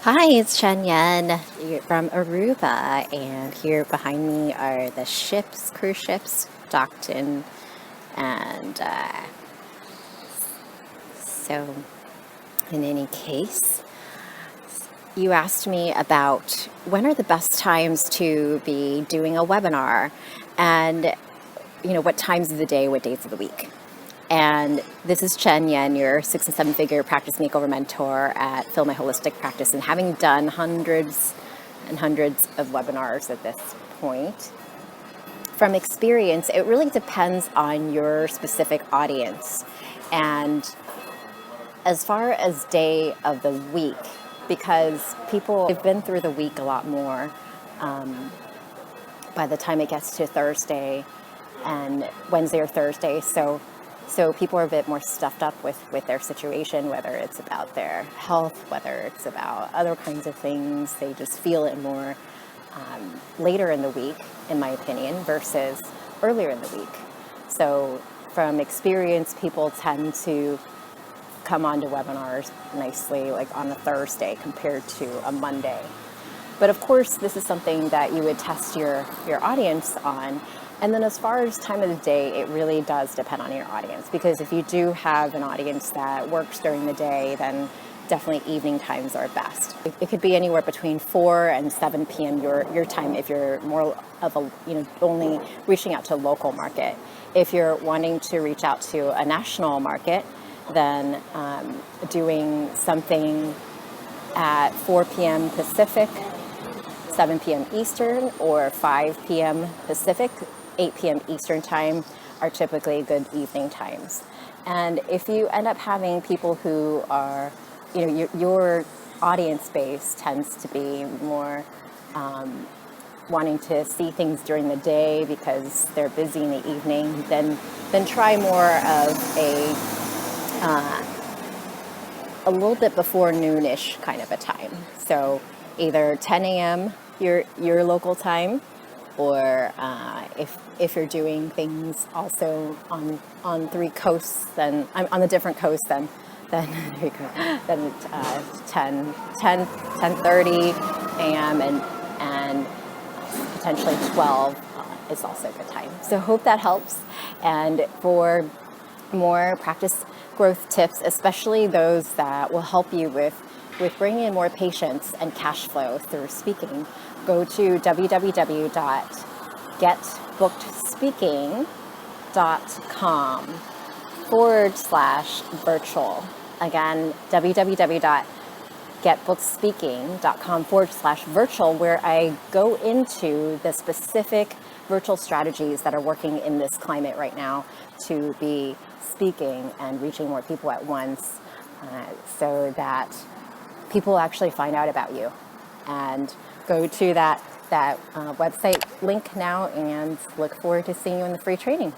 Hi, it's Chen Yan from Aruba, and here behind me are the cruise ships docked in. And so, in any case, you asked me about when are the best times to be doing a webinar, and what times of the day, what days of the week. And this is Chen Yan, your 6 and 7 figure practice makeover mentor at Fill My Holistic Practice, and having done hundreds and hundreds of webinars at this point. From experience, it really depends on your specific audience. And as far as day of the week, because people have been through the week a lot more by the time it gets to Thursday and Wednesday or Thursday. So people are a bit more stuffed up with their situation, whether it's about their health, whether it's about other kinds of things. They just feel it more later in the week, in my opinion, versus earlier in the week. So from experience, people tend to come onto webinars nicely like on a Thursday compared to a Monday. But of course, this is something that you would test your audience on. And then as far as time of the day, it really does depend on your audience, because if you do have an audience that works during the day, then definitely evening times are best. It could be anywhere between 4 and 7 p.m. your time if you're more of a, only reaching out to a local market. If you're wanting to reach out to a national market, then doing something at 4 p.m. Pacific, 7 p.m. Eastern, or 5 p.m. Pacific, 8 p.m. Eastern time are typically good evening times. And if you end up having people who are, your audience base tends to be more wanting to see things during the day because they're busy in the evening, then try more of a little bit before noonish kind of a time. So either 10 a.m. your local time, or if you're doing things also on 3 coasts, then I'm on a different coast then 10:30 a.m. and potentially 12 is also a good time. So hope that helps. And for more practice growth tips, especially those that will help you with bringing in more patients and cash flow through speaking, go to www.getbookedspeaking.com/virtual. Again, www.getbookedspeaking.com/virtual, where I go into the specific virtual strategies that are working in this climate right now to be speaking and reaching more people at once, so that people actually find out about you. And go to that website link now, and look forward to seeing you in the free training.